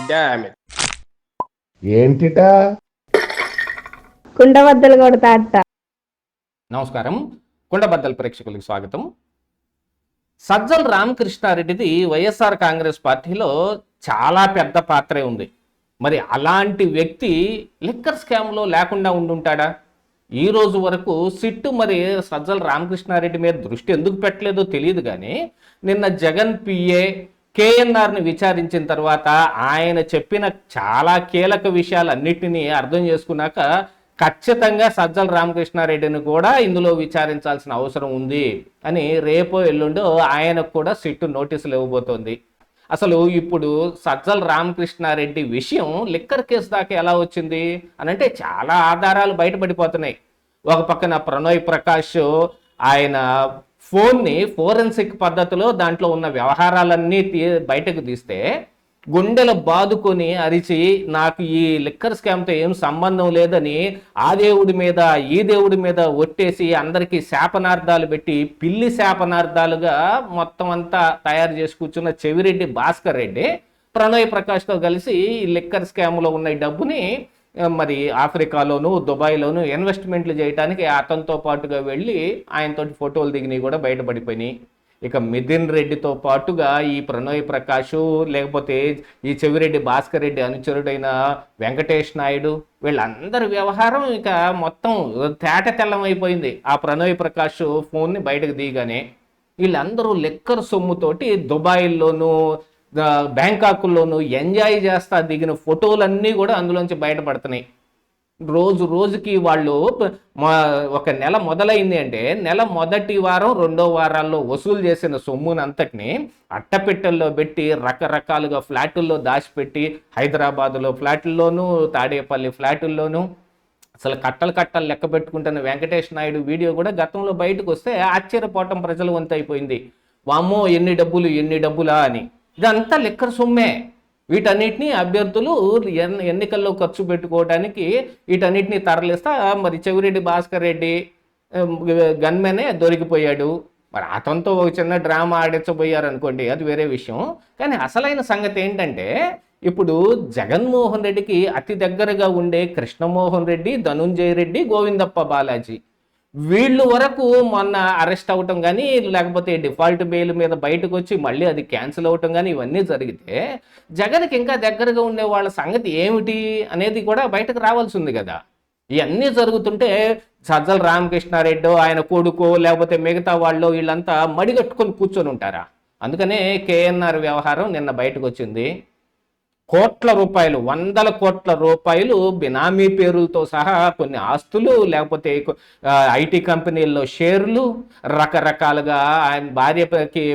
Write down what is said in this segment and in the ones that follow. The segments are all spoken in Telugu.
Damn it. ఏంటిటా కుండబద్దలు కొడతా అత్త. నమస్కారం, కుండబద్దల ప్రేక్షకులకు స్వాగతం. సజ్జల రామకృష్ణారెడ్డిది వైఎస్ఆర్ కాంగ్రెస్ పార్టీలో చాలా పెద్ద పాత్రే ఉంది. మరి అలాంటి వ్యక్తి లిక్కర్ స్కామ్లో లేకుండా ఉండుంటాడా? ఈ రోజు వరకు సిట్టు మరి సజ్జల రామకృష్ణారెడ్డి మీద దృష్టి ఎందుకు పెట్టలేదో తెలియదు. కానీ నిన్న జగన్ పిఏ కేఎన్ఆర్ని విచారించిన తర్వాత ఆయన చెప్పిన చాలా కీలక విషయాలన్నిటినీ అర్థం చేసుకున్నాక ఖచ్చితంగా సజ్జల రామకృష్ణారెడ్డిని కూడా ఇందులో విచారించాల్సిన అవసరం ఉంది అని రేపో ఎల్లుండో ఆయనకు కూడా సిట్టు నోటీసులు ఇవ్వబోతోంది. అసలు ఇప్పుడు సజ్జల రామకృష్ణారెడ్డి విషయం లిక్కర్ కేసు దాకా ఎలా వచ్చింది అనంటే చాలా ఆధారాలు బయటపడిపోతున్నాయి. ఒక పక్కన ప్రణయ్ ప్రకాష్ ఆయన ఫోన్ని ఫోరెన్సిక్ పద్ధతిలో దాంట్లో ఉన్న వ్యవహారాలన్నీ బయటకు తీస్తే గుండెలు బాదుకొని అరిచి నాకు ఈ లిక్కర్ స్కామ్తో ఏం సంబంధం లేదని ఆ దేవుడి మీద ఈ దేవుడి మీద ఒట్టేసి అందరికీ శాపనార్థాలు పెట్టి పిల్లి శాపనార్థాలుగా మొత్తం అంతా తయారు చేసి కూర్చున్న చెవిరెడ్డి భాస్కర్ రెడ్డి ప్రణయ్ ప్రకాష్తో కలిసి ఈ లిక్కర్ స్కామ్లో ఉన్న ఈ డబ్బుని మరి ఆఫ్రికాలోను దుబాయ్లోను ఇన్వెస్ట్మెంట్లు చేయడానికి అతనితో పాటుగా వెళ్ళి ఆయనతోటి ఫోటోలు దిగినవి కూడా బయటపడిపోయినాయి. ఇక మిథున్ రెడ్డితో పాటుగా ఈ ప్రణయ్ ప్రకాష్ లేకపోతే ఈ చెవిరెడ్డి భాస్కర్ రెడ్డి అనుచరుడైన వెంకటేష్ నాయుడు వీళ్ళందరి వ్యవహారం ఇక మొత్తం తేట తెల్లమైపోయింది. ఆ ప్రణయ్ ప్రకాష్ ఫోన్ని బయటకు దిగానే వీళ్ళందరూ లిక్కర్ సొమ్ముతోటి దుబాయ్లోను బ్యాంకాకుల్లోనూ ఎంజాయ్ చేస్తా దిగిన ఫోటోలన్నీ కూడా అందులోంచి బయటపడుతున్నాయి. రోజు రోజుకి వాళ్ళు ఒక నెల మొదలైంది అంటే నెల మొదటి వారం రెండో వారాల్లో వసూలు చేసిన సొమ్మునంతటిని అట్టపెట్టెల్లో పెట్టి రకరకాలుగా ఫ్లాటుల్లో దాచిపెట్టి హైదరాబాదులో ఫ్లాటుల్లోనూ తాడేపల్లి ఫ్లాటుల్లోనూ అసలు కట్టలు కట్టలు లెక్క పెట్టుకుంటున్న వెంకటేష్ నాయుడు వీడియో కూడా గతంలో బయటకు వస్తే ఆశ్చర్యపోవటం ప్రజల వంతు అయిపోయింది. వామ్మో ఎన్ని డబ్బులా అని. ఇదంతా లిక్కర్ సొమ్మే. వీటన్నిటిని అభ్యర్థులు ఎన్నికల్లో ఖర్చు పెట్టుకోవడానికి వీటన్నిటిని తరలిస్తా మరి చెవిరెడ్డి భాస్కర్ రెడ్డి గన్మెనే దొరికిపోయాడు. మరి అతనితో ఒక చిన్న డ్రామా ఆడించబోయారు అనుకోండి, అది వేరే విషయం. కానీ అసలైన సంగతి ఏంటంటే ఇప్పుడు జగన్మోహన్ రెడ్డికి అతి దగ్గరగా ఉండే కృష్ణమోహన్ రెడ్డి, ధనుంజయ రెడ్డి, గోవిందప్ప బాలాజీ వీళ్ళు వరకు మొన్న అరెస్ట్ అవటం కానీ లేకపోతే డిఫాల్ట్ బెయిల్ మీద బయటకు వచ్చి మళ్ళీ అది క్యాన్సిల్ అవటం కానీ ఇవన్నీ జరిగితే జగన్కి ఇంకా దగ్గరగా ఉండే వాళ్ళ సంగతి ఏమిటి అనేది కూడా బయటకు రావాల్సి ఉంది కదా. ఇవన్నీ జరుగుతుంటే సజ్జల రామకృష్ణారెడ్డి ఆయన కొడుకో లేకపోతే మిగతా వాళ్ళు వీళ్ళంతా మడిగట్టుకొని కూర్చొని ఉంటారా? అందుకనే కేఎన్ఆర్ వ్యవహారం నిన్న బయటకు వచ్చింది. కోట్ల రూపాయలు, వందల కోట్ల రూపాయలు బినామీ పేరులతో సహా కొన్ని ఆస్తులు లేకపోతే ఐటీ కంపెనీల్లో షేర్లు రకరకాలుగా ఆయన భార్యకి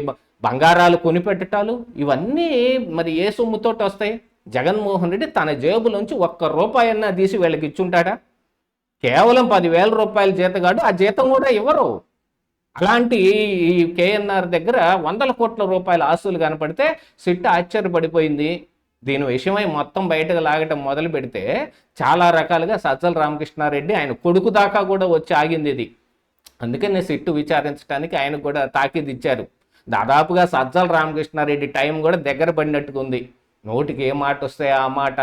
బంగారాలు కొనిపెట్టటాలు ఇవన్నీ మరి ఏ సొమ్ముతోటి వస్తాయి? జగన్మోహన్ రెడ్డి తన జేబులోంచి ఒక్క రూపాయన్నా తీసి వీళ్ళకి ఇచ్చుంటాడా? కేవలం 10,000 రూపాయల జీతగాడు ఆ జీతం కూడా ఇవ్వరు. అలాంటి ఈ కేఎన్ఆర్ దగ్గర వందల కోట్ల రూపాయల ఆస్తులు కనపడితే సిట్ ఆశ్చర్యపడిపోయింది. దీని విషయమై మొత్తం బయటకు లాగటం మొదలు పెడితే చాలా రకాలుగా సజ్జల రామకృష్ణారెడ్డి ఆయన కొడుకు దాకా కూడా వచ్చి ఆగింది ఇది. అందుకని సిట్టు విచారించడానికి ఆయనకు కూడా తాకీదు ఇచ్చారు. దాదాపుగా సజ్జల రామకృష్ణారెడ్డి టైం కూడా దగ్గర పడినట్టుగా ఉంది. నోటికి ఏ మాట వస్తే ఆ మాట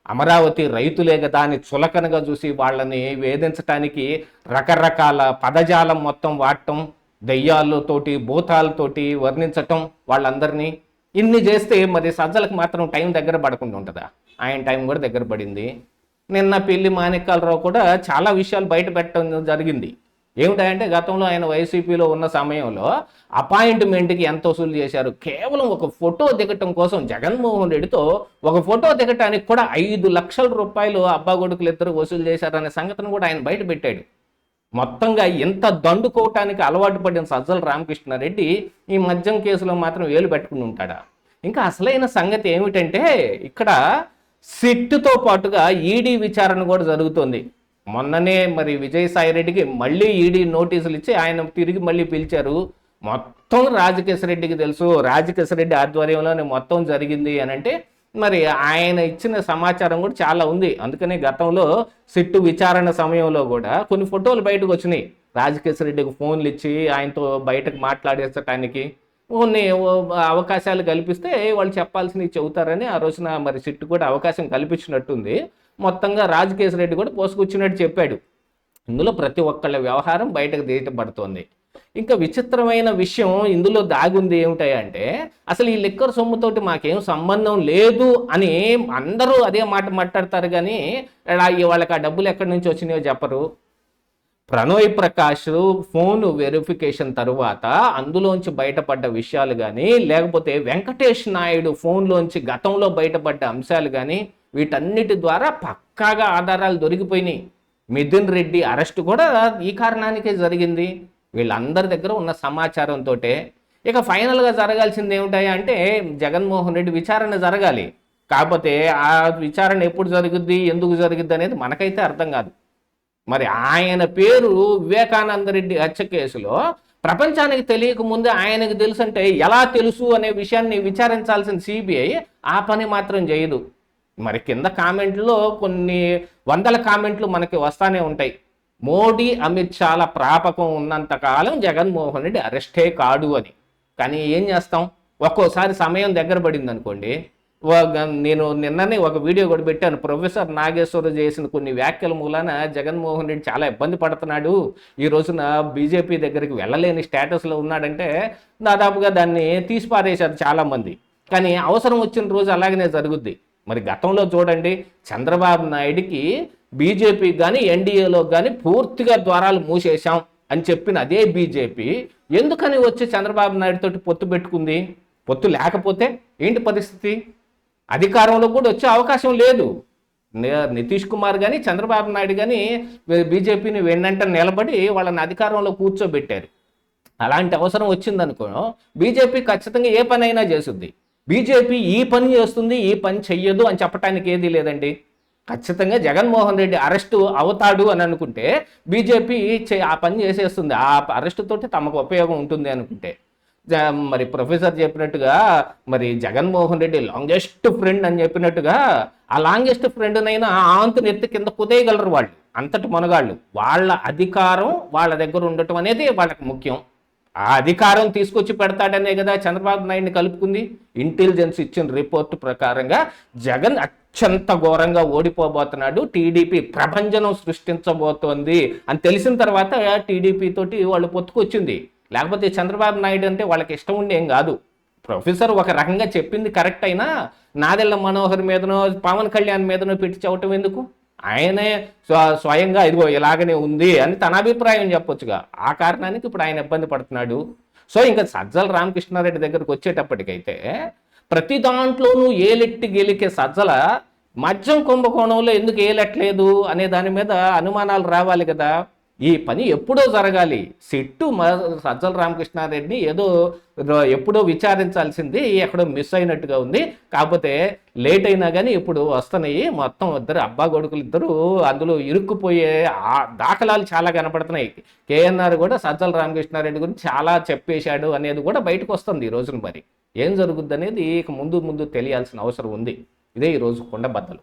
అమరావతి రైతులే కదా అని చులకనగా చూసి వాళ్ళని వేధించడానికి రకరకాల పదజాలం మొత్తం వాడటం, దెయ్యాలతోటి భూతాలతోటి వర్ణించటం వాళ్ళందరినీ ఇన్ని చేస్తే మరి సజ్జలకు మాత్రం టైం దగ్గర పడకుండా ఉంటుందా? ఆయన టైం కూడా దగ్గర పడింది. నిన్న పిల్లి మాణిక్యాలరావు కూడా చాలా విషయాలు బయట పెట్టడం జరిగింది. ఏమిటంటే గతంలో ఆయన వైసీపీలో ఉన్న సమయంలో అపాయింట్మెంట్కి ఎంత వసూలు చేశారు? కేవలం ఒక ఫోటో దిగటం కోసం జగన్మోహన్ రెడ్డితో ఒక ఫోటో దిగటానికి కూడా 5 లక్షల రూపాయలు అబ్బాగొడుకులు ఇద్దరు వసూలు చేశారనే సంగతిని కూడా ఆయన బయట పెట్టాడు. మొత్తంగా ఎంత దండుకోవటానికి అలవాటు పడిన సజ్జల రామకృష్ణారెడ్డి ఈ మద్యం కేసులో మాత్రం వేలు పెట్టుకుని ఉంటాడా? ఇంకా అసలైన సంగతి ఏమిటంటే ఇక్కడ సిట్టుతో పాటుగా ఈడీ విచారణ కూడా జరుగుతుంది. మొన్ననే మరి విజయసాయిరెడ్డికి మళ్ళీ ఈడీ నోటీసులు ఇచ్చి ఆయన తిరిగి మళ్ళీ పిలిచారు. మొత్తం రాజకేశ్వరరెడ్డికి తెలుసు, రాజకేశ్వరరెడ్డి ఆధ్వర్యంలోనే మొత్తం జరిగింది అని అంటే మరి ఆయన ఇచ్చిన సమాచారం కూడా చాలా ఉంది. అందుకని గతంలో సిట్టు విచారణ సమయంలో కూడా కొన్ని ఫోటోలు బయటకు వచ్చినాయి. రాజకేశ్వరరెడ్డికి ఫోన్లు ఇచ్చి ఆయనతో బయటకు మాట్లాడేసటానికి కొన్ని అవకాశాలు కల్పిస్తే వాళ్ళు చెప్పాల్సినవి చెబుతారని ఆ రోజున మరి సిట్టు కూడా అవకాశం కల్పించినట్టుంది. మొత్తంగా రాజకేశ్ రెడ్డి కూడా పోసుకొచ్చినట్టు చెప్పాడు. ఇందులో ప్రతి ఒక్కళ్ళ వ్యవహారం బయటకు తీయటపడుతోంది. ఇంకా విచిత్రమైన విషయం ఇందులో దాగుంది ఏమిటంటే, అసలు ఈ లిక్కర్ సొమ్ముతోటి మాకేం సంబంధం లేదు అని అందరూ అదే మాట మాట్లాడతారు, కానీ వాళ్ళకి ఆ డబ్బులు ఎక్కడి నుంచి వచ్చినాయో చెప్పరు. ప్రణోయ్ ప్రకాష్ ఫోన్ వెరిఫికేషన్ తరువాత అందులోంచి బయటపడ్డ విషయాలు కానీ, లేకపోతే వెంకటేష్ నాయుడు ఫోన్లోంచి గతంలో బయటపడ్డ అంశాలు కానీ, వీటన్నిటి ద్వారా పక్కాగా ఆధారాలు దొరికిపోయినాయి. మిథున్ రెడ్డి అరెస్ట్ కూడా ఈ కారణానికే జరిగింది. వీళ్ళందరి దగ్గర ఉన్న సమాచారంతో ఇక ఫైనల్గా జరగాల్సింది ఏమిటాయి జగన్మోహన్ రెడ్డి విచారణ జరగాలి. కాకపోతే ఆ విచారణ ఎప్పుడు జరుగుద్ది, ఎందుకు జరుగుద్ది అనేది మనకైతే అర్థం కాదు. మరి ఆయన పేరు వివేకానంద రెడ్డి హత్య కేసులో ప్రపంచానికి తెలియక ముందే ఆయనకు తెలుసు అంటే ఎలా తెలుసు అనే విషయాన్ని విచారించాల్సిన సిబిఐ ఆ పని మాత్రం చేయదు. మరి కింద కామెంట్లో కొన్ని వందల కామెంట్లు మనకి వస్తానే ఉంటాయి. మోడీ అమిత్ షాల ప్రాపకం ఉన్నంతకాలం జగన్మోహన్ రెడ్డి అరెస్టే కాడు అని. కానీ ఏం చేస్తాం, ఒక్కోసారి సమయం దగ్గర పడింది అనుకోండి. నేను నిన్ననే ఒక వీడియో కూడా పెట్టాను. ప్రొఫెసర్ నాగేశ్వరరావు చేసిన కొన్ని వ్యాఖ్యల మూలాన జగన్మోహన్ రెడ్డి చాలా ఇబ్బంది పడుతున్నాడు, ఈ రోజున బీజేపీ దగ్గరికి వెళ్ళలేని స్టేటస్లో ఉన్నాడంటే దాదాపుగా దాన్ని తీసిపారేశారు చాలామంది. కానీ అవసరం వచ్చిన రోజు అలాగనే జరుగుద్ది. మరి గతంలో చూడండి, చంద్రబాబు నాయుడికి బీజేపీకి కానీ ఎన్డీఏలో కానీ పూర్తిగా ద్వారాలు మూసేశాం అని చెప్పిన అదే బీజేపీ ఎందుకని వచ్చి చంద్రబాబు నాయుడు తోటి పొత్తు పెట్టుకుంది? పొత్తు లేకపోతే ఏంటి పరిస్థితి? అధికారంలో కూడా వచ్చే అవకాశం లేదు. నితీష్ కుమార్ కానీ చంద్రబాబు నాయుడు కానీ బీజేపీని వెన్నంట నిలబడి వాళ్ళని అధికారంలో కూర్చోబెట్టారు. అలాంటి అవసరం వచ్చిందనుకో బీజేపీ ఖచ్చితంగా ఏ పని అయినా చేస్తుంది. బీజేపీ ఈ పని చేస్తుంది, ఈ పని చెయ్యదు అని చెప్పడానికి ఏదీ లేదండి. ఖచ్చితంగా జగన్మోహన్ రెడ్డి అరెస్టు అవుతాడు అని అనుకుంటే బీజేపీ ఆ పని చేసేస్తుంది. ఆ అరెస్టు తోటి తమకు ఉపయోగం ఉంటుంది అనుకుంటే. మరి ప్రొఫెసర్ చెప్పినట్టుగా మరి జగన్మోహన్ రెడ్డి లాంగెస్ట్ ఫ్రెండ్ అని చెప్పినట్టుగా ఆ లాంగెస్ట్ ఫ్రెండ్నైనా ఆంతుని ఎత్తి కింద కుదేయగలరు వాళ్ళు, అంతటి మనగాళ్ళు. వాళ్ళ అధికారం వాళ్ళ దగ్గర ఉండటం అనేది వాళ్ళకి ముఖ్యం. ఆ అధికారం తీసుకొచ్చి పెడతాడనే కదా చంద్రబాబు నాయుడిని కలుపుకుంది. ఇంటెలిజెన్స్ ఇచ్చిన రిపోర్టు ప్రకారంగా జగన్ అత్యంత ఘోరంగా ఓడిపోబోతున్నాడు, టీడీపీ ప్రభంజనం సృష్టించబోతోంది అని తెలిసిన తర్వాత టీడీపీ తోటి వాళ్ళు పొత్తుకొచ్చింది. లేకపోతే చంద్రబాబు నాయుడు అంటే వాళ్ళకి ఇష్టం ఉండేం కాదు. ప్రొఫెసర్ ఒక రకంగా చెప్పింది కరెక్ట్ అయినా నాదెళ్ల మనోహర్ మీదనో పవన్ కళ్యాణ్ మీదనో పెట్టి చెప్పటం ఎందుకు? ఆయనే స్వయంగా ఇదిగో ఇలాగనే ఉంది అని తన అభిప్రాయం చెప్పొచ్చుగా. ఆ కారణానికి ఇప్పుడు ఆయన ఇబ్బంది పడుతున్నాడు. సో ఇంకా సజ్జల రామకృష్ణారెడ్డి దగ్గరకు వచ్చేటప్పటికైతే ప్రతి దాంట్లోనూ ఏలెట్టి గెలికే సజ్జల మద్యం కుంభకోణంలో ఎందుకు ఏలెట్లేదు అనే దాని మీద అనుమానాలు రావాలి కదా. ఈ పని ఎప్పుడో జరగాలి. సిట్టు సజ్జల రామకృష్ణారెడ్డిని ఎప్పుడో విచారించాల్సింది ఎక్కడో మిస్ అయినట్టుగా ఉంది. కాకపోతే లేట్ అయినా కానీ ఇప్పుడు వస్తున్నాయి. మొత్తం ఇద్దరు అబ్బా కొడుకులు ఇద్దరు అందులో ఇరుక్కుపోయే దాఖలాలు చాలా కనపడుతున్నాయి. కేఎన్ఆర్ కూడా సజ్జల రామకృష్ణారెడ్డి గురించి చాలా చెప్పేశాడు అనేది కూడా బయటకు వస్తుంది ఈ రోజున. మరి ఏం జరుగుద్ది అనేది ఇక ముందు తెలియాల్సిన అవసరం ఉంది. ఇదే ఈరోజు కుండబద్దలు.